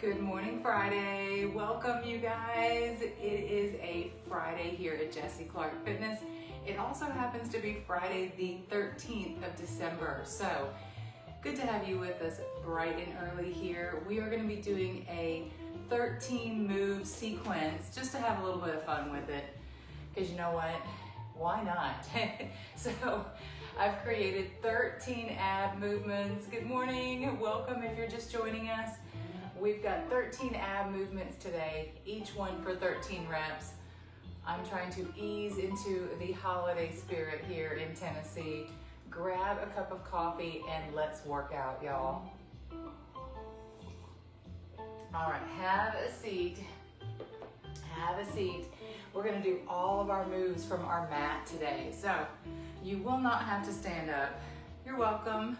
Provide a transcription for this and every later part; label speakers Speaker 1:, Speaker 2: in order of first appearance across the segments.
Speaker 1: Good morning, Friday. Welcome, you guys. It is a Friday here at Jessie Clark Fitness. It also happens to be Friday the 13th of December. So good to have you with us bright and early here. We are going to be doing a 13 move sequence just to have a little bit of fun with it. Because you know what? Why not? So I've created 13 ab movements. Good morning. Welcome if you're just joining us. We've got 13 ab movements today, each one for 13 reps. I'm trying to ease into the holiday spirit here in Tennessee. Grab a cup of coffee and let's work out, y'all. All right, have a seat. Have a seat. We're gonna do all of our moves from our mat today. So you will not have to stand up. You're welcome.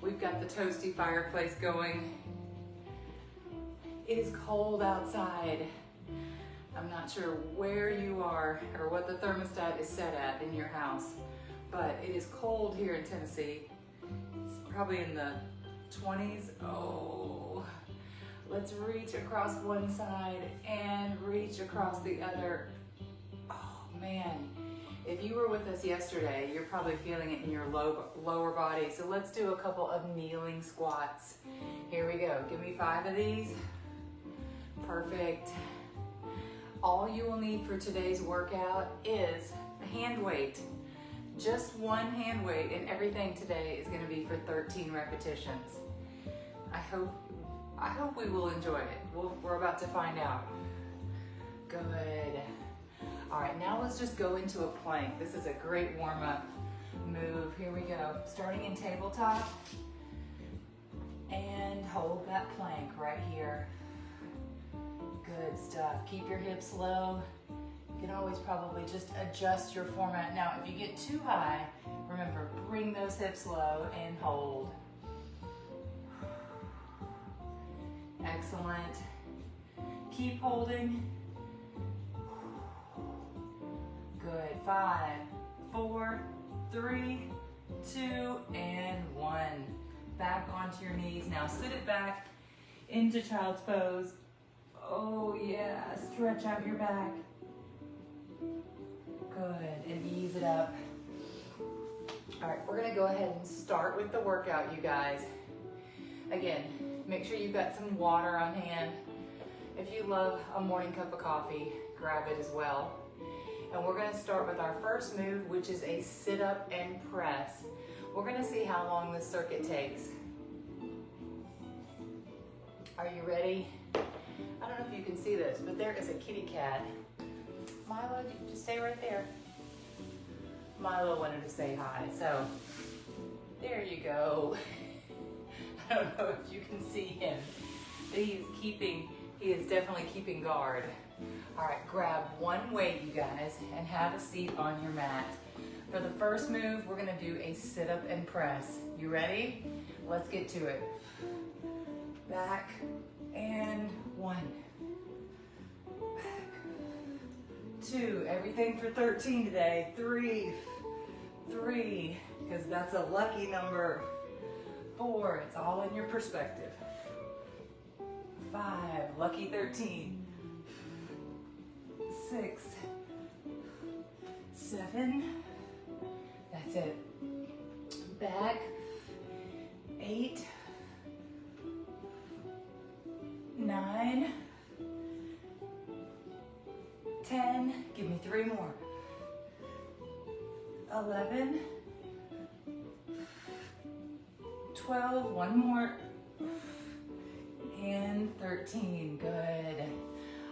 Speaker 1: We've got the toasty fireplace going. It is cold outside. I'm not sure where you are or what the thermostat is set at in your house, but it is cold here in Tennessee. It's probably in the 20s. Oh, let's reach across one side and reach across the other. Oh man, if you were with us yesterday, you're probably feeling it in your lower body. So let's do a couple of kneeling squats. Here we go. Give me 5 of these. Perfect. All you will need for today's workout is a hand weight. Just one hand weight, and everything today is going to be for 13 repetitions. I hope we will enjoy it. We're about to find out. Good. All right, now let's just go into a plank. This is a great warm-up move. Here we go. Starting in tabletop, and hold that plank right here. Good stuff. Keep your hips low. You can always probably just adjust your format. Now, if you get too high, remember, bring those hips low and hold. Excellent. Keep holding. Good. 5, 4, 3, 2, and 1. Back onto your knees. Now sit it back into child's pose. Oh yeah, stretch out your back. Good, and ease it up. All right, we're gonna go ahead and start with the workout, you guys. Again, make sure you've got some water on hand. If you love a morning cup of coffee, grab it as well. And we're gonna start with our first move, which is a sit up and press. We're gonna see how long this circuit takes. Are you ready? I don't know if you can see this, but there is a kitty cat. Milo, you can just stay right there. Milo wanted to say hi, so there you go. I don't know if you can see him, but he is definitely keeping guard. All right, grab one weight, you guys, and have a seat on your mat. For the first move, we're gonna do a sit up and press. You ready? Let's get to it. Back and 1. Back. 2, everything for 13 today. 3, because that's a lucky number. 4, it's all in your perspective. 5, lucky 13. 6, 7, that's it. Back. 8, 9, 10, give me 3 more. 11, 12, 1 more, and 13, good.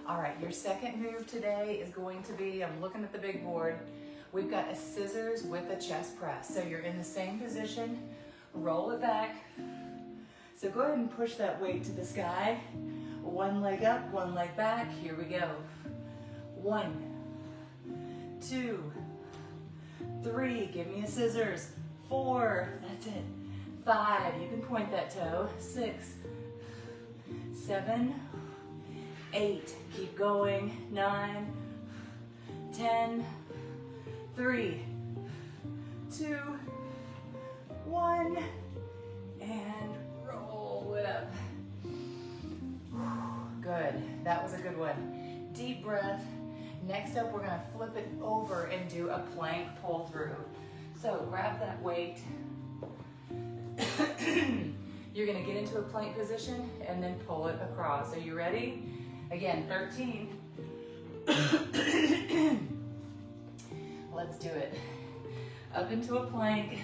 Speaker 1: All right, your second move today is going to be, I'm looking at the big board, we've got a scissors with a chest press. So you're in the same position, roll it back. So go ahead and push that weight to the sky. 1 leg up, 1 leg back, here we go. 1, 2, 3, give me a scissors. 4, that's it. 5, you can point that toe. 6, 7, 8, keep going. 9, 10, 3, 2, 1, and roll it up. That was a good one. Deep breath. Next up, we're gonna flip it over and do a plank pull through. So grab that weight. You're gonna get into a plank position and then pull it across. Are you ready? Again, 13. Let's do it. Up into a plank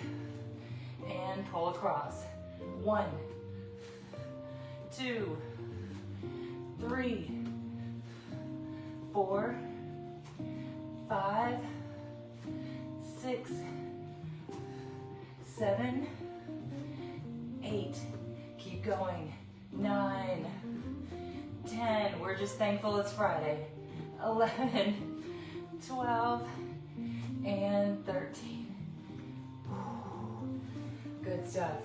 Speaker 1: and pull across. 1, 2, 3, 4, 5, 6, 7, 8. Keep going. 9, 10. We're just thankful it's Friday. 11, 12, and 13. Good stuff.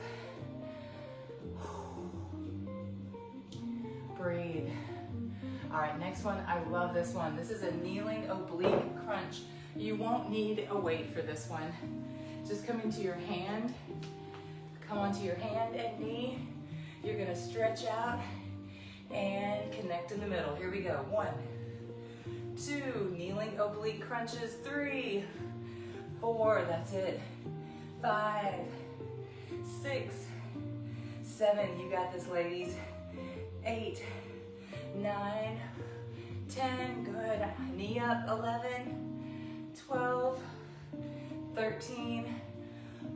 Speaker 1: Breathe. All right, next one. I love this one. This is a kneeling oblique crunch. You won't need a weight for this one. Just come into your hand. Come onto your hand and knee. You're gonna stretch out and connect in the middle. Here we go. 1, 2, kneeling oblique crunches. 3, 4, that's it. 5, 6, 7, you got this, ladies. 8, 9, 10, good. Knee up. 11, 12, 13,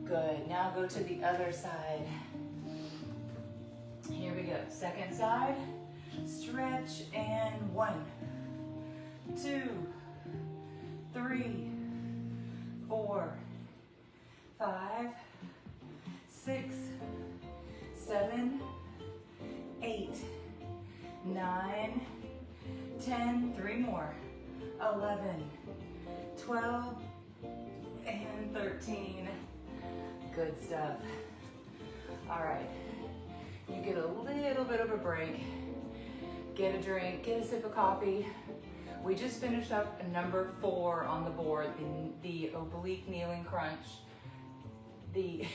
Speaker 1: good. Now go to the other side. Here we go. Second side, stretch, and 1, 2, 3, 4, 5, 6, 7, 8, 9, 10, 3 more, 11, 12, and 13. Good stuff. All right, you get a little bit of a break. Get a drink, get a sip of coffee. We just finished up number 4 on the board, the oblique kneeling crunch. The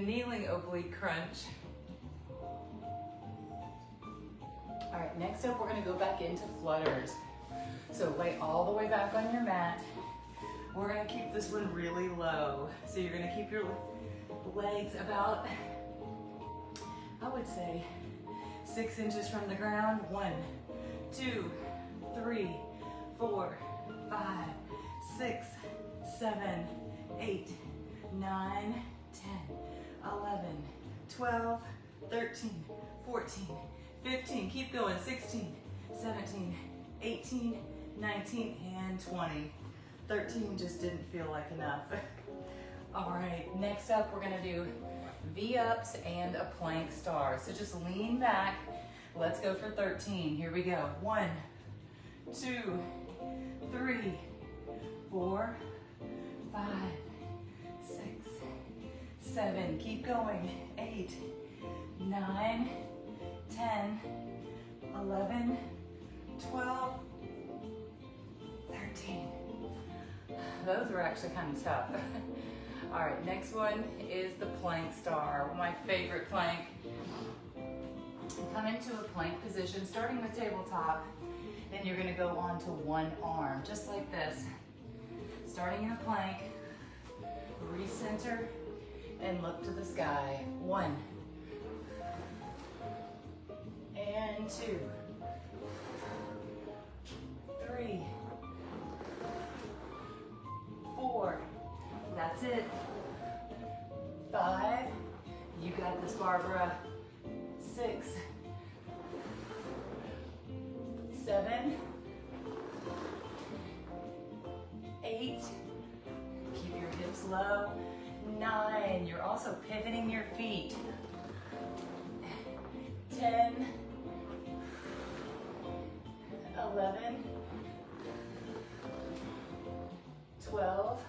Speaker 1: kneeling oblique crunch. All right, next up we're gonna go back into flutters. So lay all the way back on your mat. We're gonna keep this one really low. So you're gonna keep your legs about, I would say, 6 inches from the ground. 1, 2, 3, 4, 5, 6, 7, 8, 9, 10, 11, 12, 13, 14, 15, keep going, 16, 17, 18, 19, and 20. 13 just didn't feel like enough. All right, next up we're gonna do V-ups and a plank star. So just lean back. Let's go for 13. Here we go. 1, 2, 3, 4, 5, 6, 7. Keep going. 8, 9, 10, 11, 12, 13. Those were actually kind of tough. All right, next one is the plank star, my favorite plank. Come into a plank position, starting with tabletop. Then you're gonna go onto one arm, just like this. Starting in a plank, recenter, and look to the sky. 1, and 2, 3, 4, that's it. 5, you got this, Barbara. 6, 7, 8, keep your hips low. 9, you're also pivoting your feet. 10, 11, 12,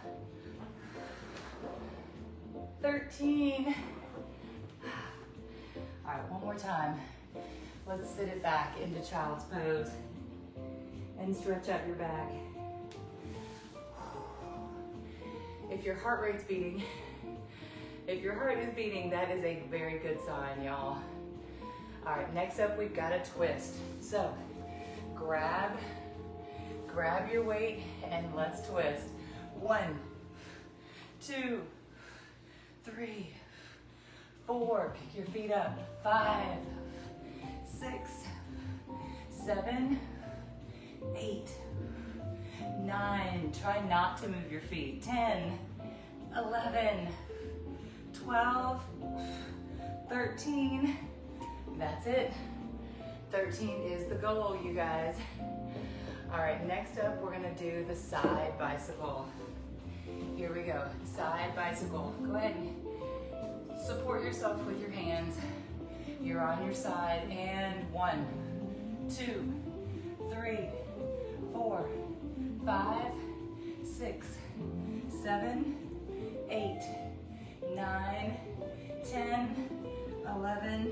Speaker 1: 13. All right, one more time. Let's sit it back into child's pose and stretch out your back. If your heart rate's beating, if your heart is beating, that is a very good sign, y'all. All right, next up we've got a twist. So grab your weight and let's twist. 1, 2, 3, 4, pick your feet up. 5, 6, 7, 8, 9. Try not to move your feet. 10, 11, 12, 13. That's it. 13 is the goal, you guys. All right, next up, we're gonna do the side bicycle. Here we go, side bicycle. Go ahead and support yourself with your hands. You're on your side, and 1, 2, 3, 4, 5, 6, 7, 8, 9, 10, 11,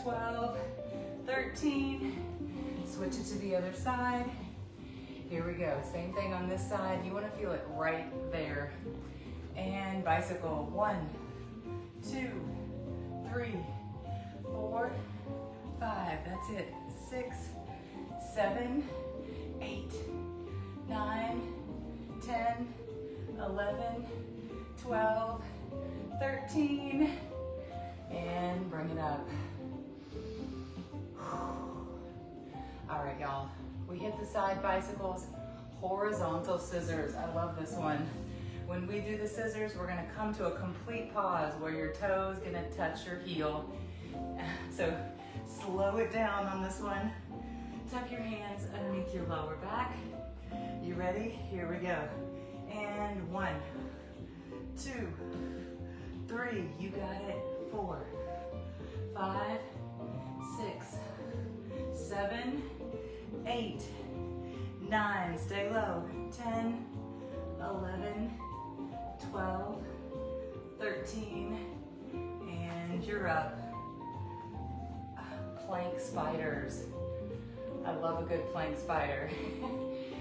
Speaker 1: 12, 13. Switch it to the other side. Here we go, same thing on this side. You wanna feel it right there. And bicycle, 1, 2, 3, 4, 5, that's it. 6, 7, 8, 9, 10, 11, 12, 13, and bring it up. All right, y'all, we hit the side bicycles, horizontal scissors. I love this one. When we do the scissors, we're gonna come to a complete pause where your toe is gonna touch your heel. So slow it down on this one. Tuck your hands underneath your lower back. You ready? Here we go. And 1, 2, 3, you got it. 4, 5, 6, 7, 8, 9, stay low. 10, 11, 12, 13, and you're up. Plank spiders. I love a good plank spider.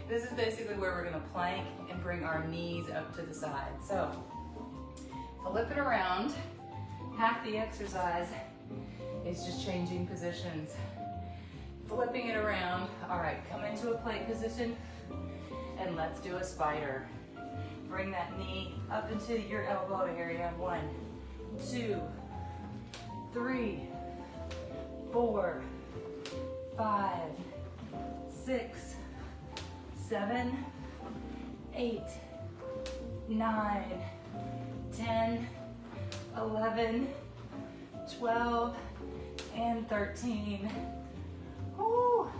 Speaker 1: This is basically where we're gonna plank and bring our knees up to the side. So, flip it around. Half the exercise is just changing positions. Flipping it around. All right, come into a plank position and let's do a spider. Bring that knee up into your elbow area. 1, 2, 3, 4, 5, 6, 7, 8, 9, 10, 11, 12, and 13. Woo.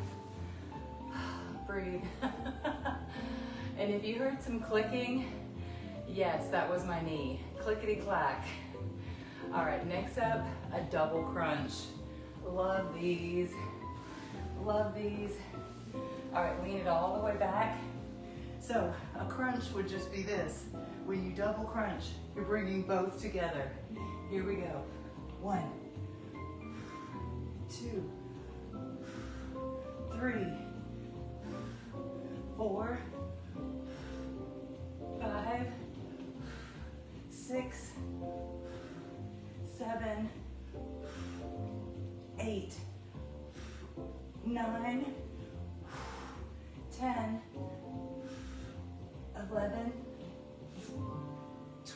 Speaker 1: Breathe. And if you heard some clicking, yes, that was my knee. Clickety clack. All right, next up, a double crunch. Love these. Love these. All right, lean it all the way back. So a crunch would just be this. When you double crunch, you're bringing both together. Here we go. 1, 2, 3, 4, 5, 6, 7, 8, 9, 10, 11,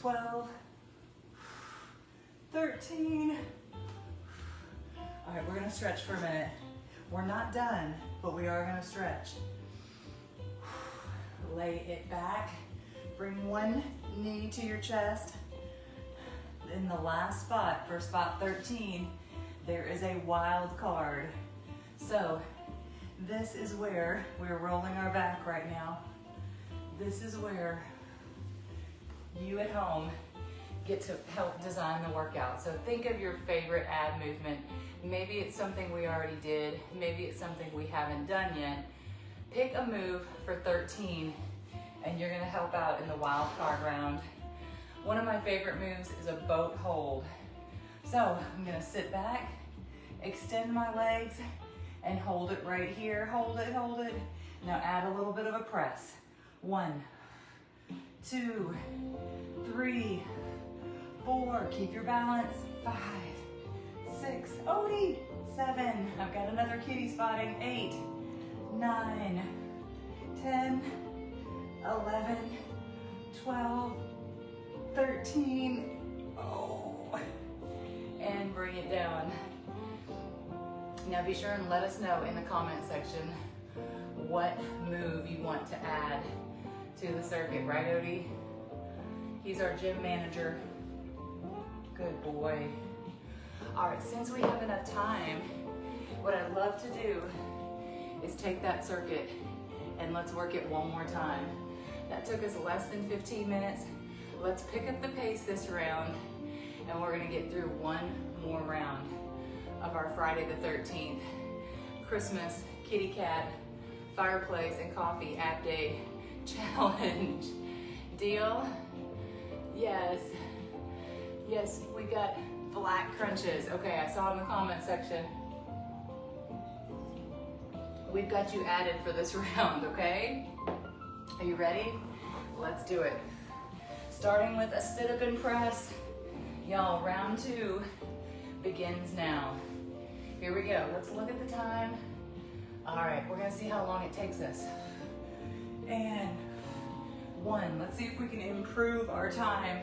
Speaker 1: 12, 13. All right, we're gonna stretch for a minute. We're not done, but we are gonna stretch. Lay it back. Bring one knee to your chest. In the last spot, for spot 13, there is a wild card. So this is where we're rolling our back right now. This is where you at home get to help design the workout. So think of your favorite ab movement. Maybe it's something we already did. Maybe it's something we haven't done yet. Pick a move for 13 and you're gonna help out in the wild card round. One of my favorite moves is a boat hold. So I'm gonna sit back, extend my legs, and hold it right here. Hold it, hold it. Now add a little bit of a press. 1, 2, 3, 4. Keep your balance. 5, 6, Odie. 7. I've got another kitty spotting. 8, 9, 10, 11, 12, 13. Oh, and bring it down. Now be sure and let us know in the comment section what move you want to add to the circuit, right, Odie? He's our gym manager. Good boy. All right, since we have enough time, what I'd love to do is take that circuit and let's work it one more time. That took us less than 15 minutes. Let's pick up the pace this round, and we're gonna get through one more round of our Friday the 13th Christmas kitty cat fireplace and coffee app day challenge. Deal? Yes. Yes, we got flat crunches. Okay, I saw in the comment section. We've got you added for this round, okay? Are you ready? Let's do it. Starting with a sit-up and press. Y'all, round 2 begins now. Here we go. Let's look at the time. All right, we're gonna see how long it takes us. And 1. Let's see if we can improve our time.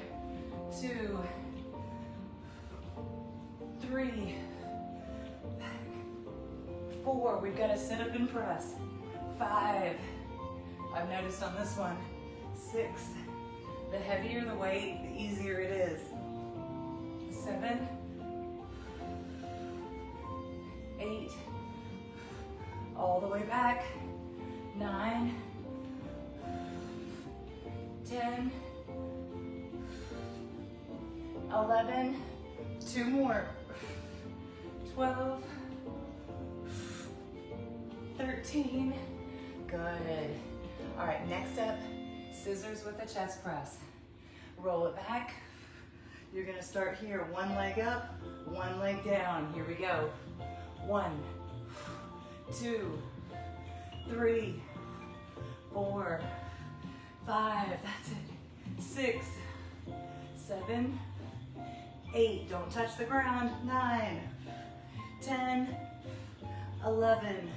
Speaker 1: 2, 3, 4. We've got to sit up and press. 5. I've noticed on this one. 6. The heavier the weight, the easier it is. 7, 8, all the way back. 9, 10, 11, 2 more. 12, 13, good. All right, next up, scissors with a chest press. Roll it back. You're gonna start here, one leg up, one leg down. Here we go. 1, 2, 3, 4, 5, that's it. 6, 7, 8, don't touch the ground. 9, 10, 11,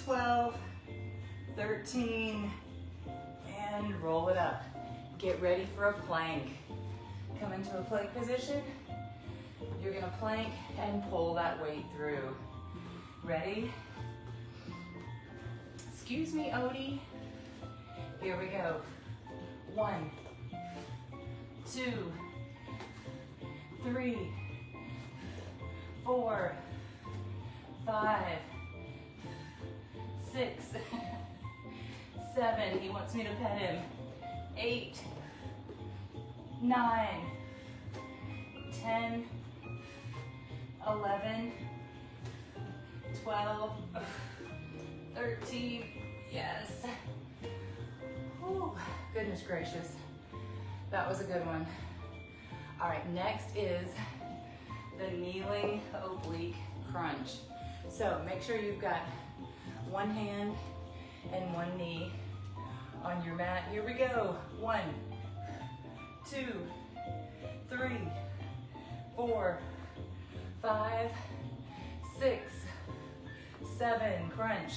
Speaker 1: 12, 13, and roll it up. Get ready for a plank. Come into a plank position. You're gonna plank and pull that weight through. Ready? Excuse me, Odie. Here we go. 1, 2, 3, 4, 5, 6, 7, he wants me to pet him. 8, 9, 10, 11, 12, 13, yes. Whew, goodness gracious. That was a good one. All right, next is the kneeling oblique crunch. So make sure you've got one hand and one knee on your mat. Here we go. 1, 2, 3, 4, 5, 6, 7, crunch.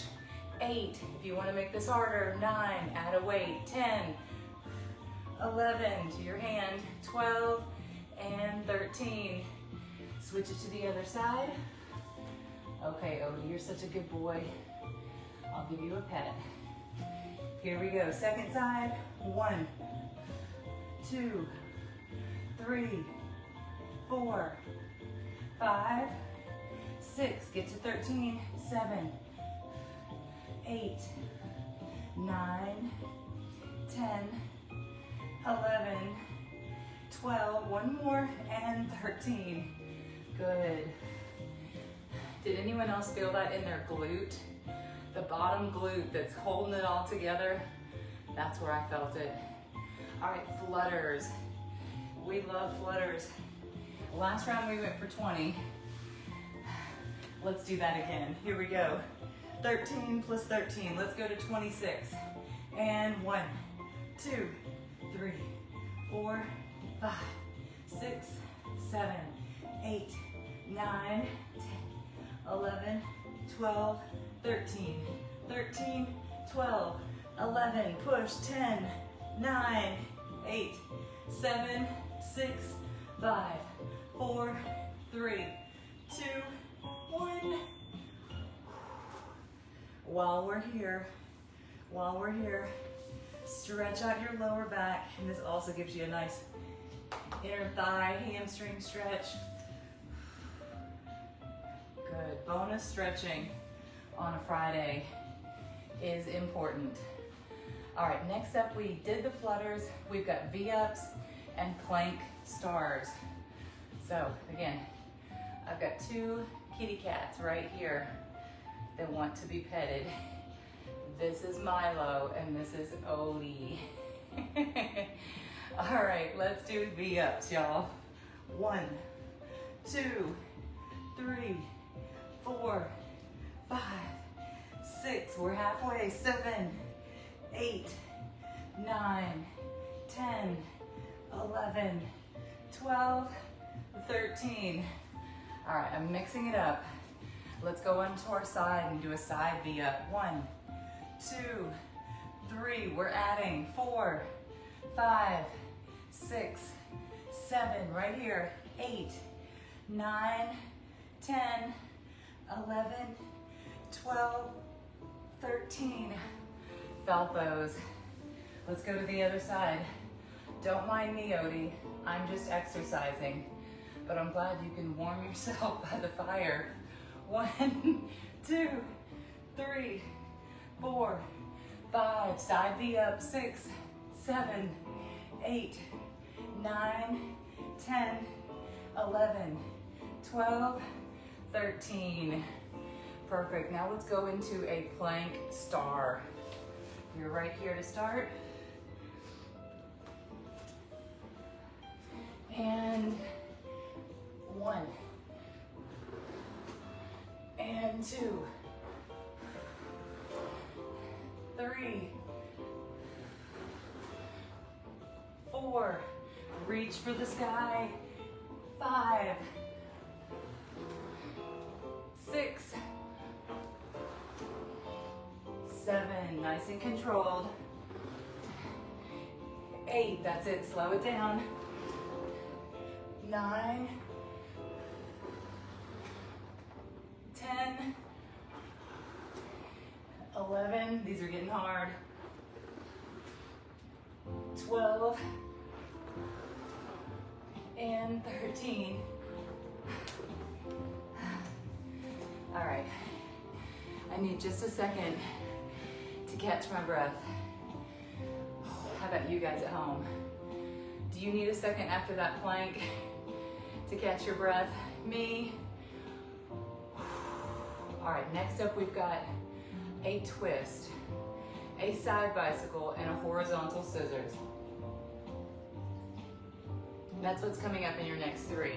Speaker 1: 8, if you want to make this harder. 9, add a weight. 10, 11, to your hand. 12, and 13. Switch it to the other side. Okay, Odie, you're such a good boy. I'll give you a pet. Here we go, second side. 1, 2, 3, 4, 5, 6, get to 13, 7, 8, 9, 10, 11, 12, one more, and 13. Good. Did anyone else feel that in their glute? The bottom glute that's holding it all together? That's where I felt it. All right, flutters. We love flutters. Last round we went for 20. Let's do that again. Here we go. 13 plus 13. Let's go to 26. And 1, 2, 3, 4, 5, 6, 7, 8, 9, 10, 11, 12, 13, 13, 12, 11, push, 10, 9, 8, 7, 6, 5, 4, 3, 2, 1. While we're here, stretch out your lower back, and this also gives you a nice inner thigh, hamstring stretch. Good. Bonus stretching on a Friday is important. All right, next up, we did the flutters. We've got V-ups and plank stars. So again, I've got two kitty cats right here that want to be petted. This is Milo and this is Odie. All right, let's do V-ups, y'all. 1, 2, 3, 4, 5, 6. We're halfway. 7, 8, 9, 10, 11, 12, 13. All right, I'm mixing it up. Let's go onto our side and do a side V-up. 1, 2, 3. We're adding 4, 5, 6, 7. Right here. 8, 9, 10, 11, 12, 13. Felt those. Let's go to the other side. Don't mind me, Odie. I'm just exercising, but I'm glad you can warm yourself by the fire. 1, 2, 3, 4, 5. Side V up. 6, 7, 8, 9, 10, 11, 12, 13. Perfect. Now let's go into a plank star. You're right here to start. And 1, and 2, 3, 4, reach for the sky, 5, 6, 7, nice and controlled, 8, that's it, slow it down, 9, 10, 11, these are getting hard, 12, and 13. All right, I need just a second to catch my breath. How about you guys at home? Do you need a second after that plank to catch your breath? Me? All right, next up we've got a twist, a side bicycle, and a horizontal scissors. That's what's coming up in your next 3.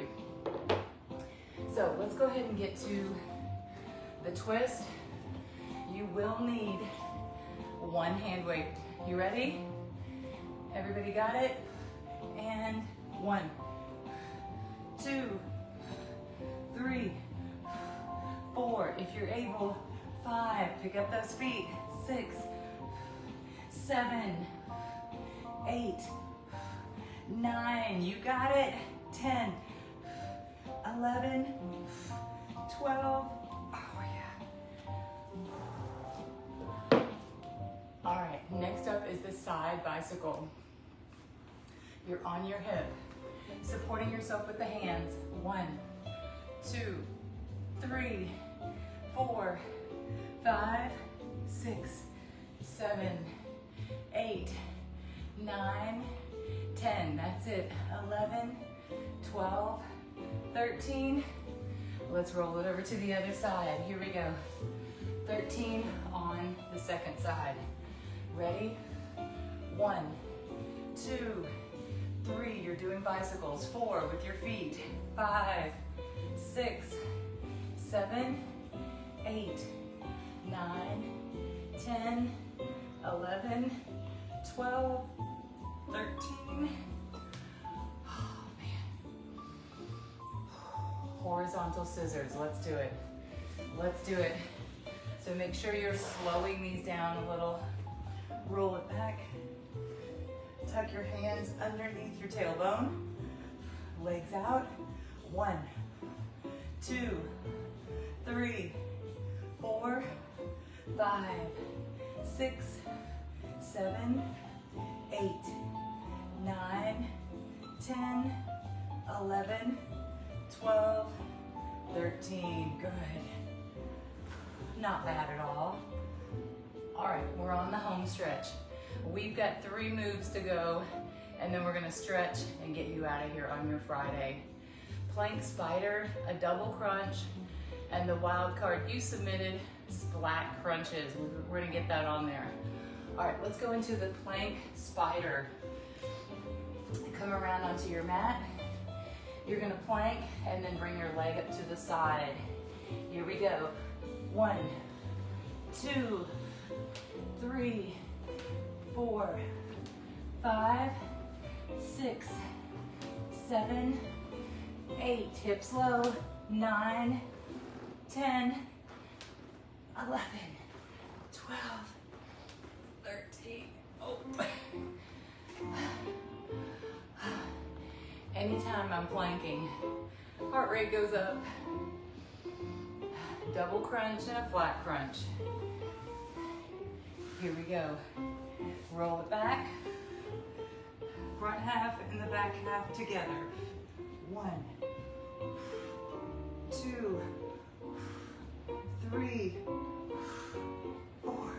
Speaker 1: So let's go ahead and get to the twist. You will need 1 hand weight. You ready? Everybody got it? And 1, 2, 3, 4. If you're able, 5. Pick up those feet. 6, 7, 8, 9. You got it. 10, 11, 12. Oh yeah. All right, next up is the side bicycle. You're on your hip, supporting yourself with the hands. 1, 2, 3, 4, 5, 6, 7, 8, 9, 10. That's it. 11, 12, 13. Let's roll it over to the other side. Here we go. 13 on the second side. Ready? 1, 2, 3. You're doing bicycles. 4 with your feet. 5, 6, 7, 8, 9, 10, 11, 12, 13. Oh man. Horizontal scissors. Let's do it. Let's do it. So make sure you're slowing these down a little. Roll it back. Tuck your hands underneath your tailbone. Legs out. 1, 2, 3, 4, 5, 6, 7, 8, 9, 10, 11, 12, 13. Good. Not bad at all. All right, we're on the home stretch. We've got 3 moves to go, and then we're gonna stretch and get you out of here on your Friday. Plank spider, a double crunch, and the wild card you submitted, flat crunches. We're gonna get that on there. All right, let's go into the plank spider. Come around onto your mat. You're gonna plank and then bring your leg up to the side. Here we go. 1, 2, 3, 4, 5, 6, 7, 8, hips low, 9, 10, 11, 12, 13. Oh. Anytime I'm planking, heart rate goes up. Double crunch and a flat crunch. Here we go. Roll it back. Front half and the back half together. 1, 2, 3, 4,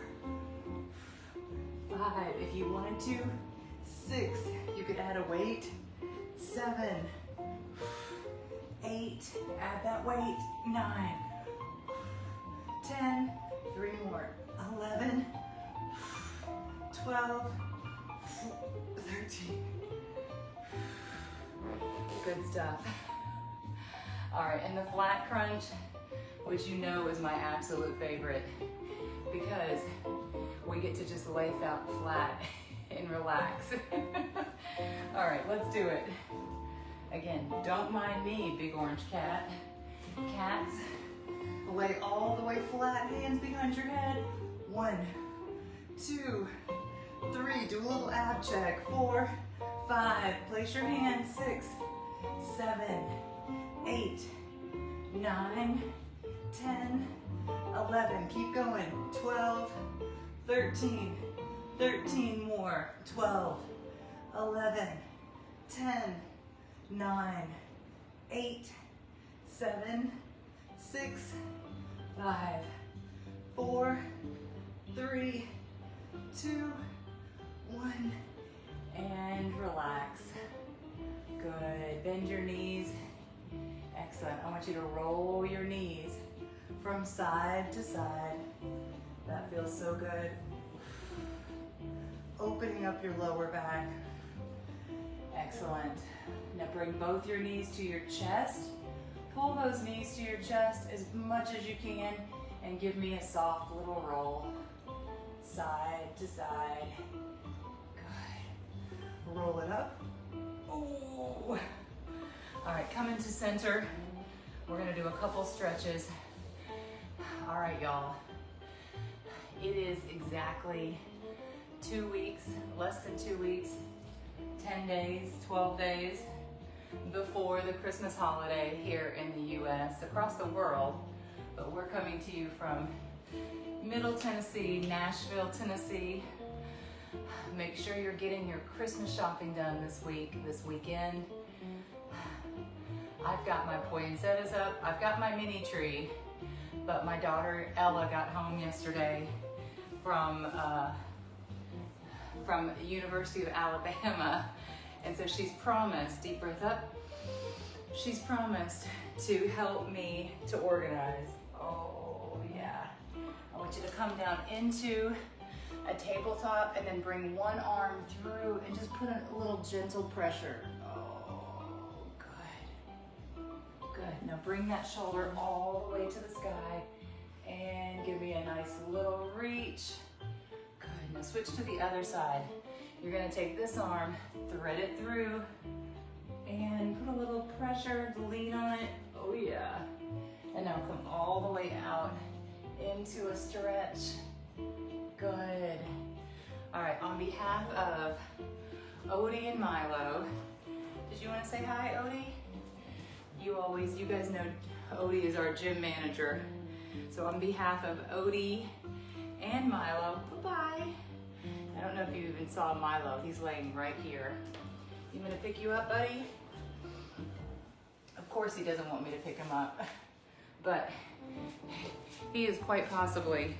Speaker 1: 5. If you wanted to, 6. You could add a weight. 7, 8. Add that weight. 9, 10. 3 more. 11, 12, 13. Good stuff. All right, and the flat crunch, which you know is my absolute favorite, because we get to just lay out flat and relax. All right, let's do it. Again, don't mind me, big orange cat. Cats, lay all the way flat, hands behind your head. 1, 2, 3, do a little ab check. 4, 5, place your hands. 6, 7, 8, 9, 10, 11, keep going. 12, 13, 13 more. 12, 11, 10, 9, 8, 7, 6, 5, 4, 3, 2, 1, and relax. Good. Bend your knees. Excellent. I want you to roll your knees from side to side. That feels so good. Opening up your lower back. Excellent. Now bring both your knees to your chest. Pull those knees to your chest as much as you can and give me a soft little roll. Side to side. Good. Roll it up. Oh. All right, come into center. We're gonna do a couple stretches. All right, y'all. It is exactly 2 weeks, less than 2 weeks, 10 days, 12 days before the Christmas holiday here in the US, across the world, but we're coming to you from Middle Tennessee, Nashville, Tennessee. Make sure you're getting your Christmas shopping done this weekend. I've got my poinsettias up, I've got my mini tree, but my daughter Ella got home yesterday from University of Alabama, and so she's promised, deep breath up, she's promised to help me to organize. Oh yeah. I want you to come down into a tabletop and then bring one arm through and just put a little gentle pressure. Oh, good. Good. Now bring that shoulder all the way to the sky and give me a nice little reach. Good. Now switch to the other side. You're gonna take this arm, thread it through, and put a little pressure, lean on it. Oh yeah. And now come all the way out into a stretch. Good. All right, on behalf of Odie and Milo, did you want to say hi, Odie? You guys know Odie is our gym manager. So on behalf of Odie and Milo, bye-bye. I don't know if you even saw Milo, he's laying right here. You want me to pick you up, buddy? Of course he doesn't want me to pick him up, but he is quite possibly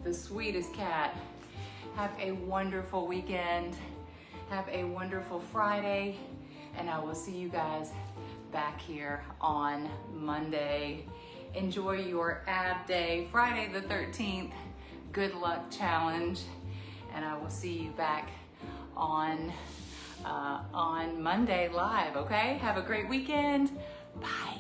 Speaker 1: the sweetest cat. Have a wonderful weekend. Have a wonderful Friday, and I will see you guys back here on Monday. Enjoy your ab day, Friday the 13th, good luck challenge, and I will see you back on Monday live, okay? Have a great weekend. Bye.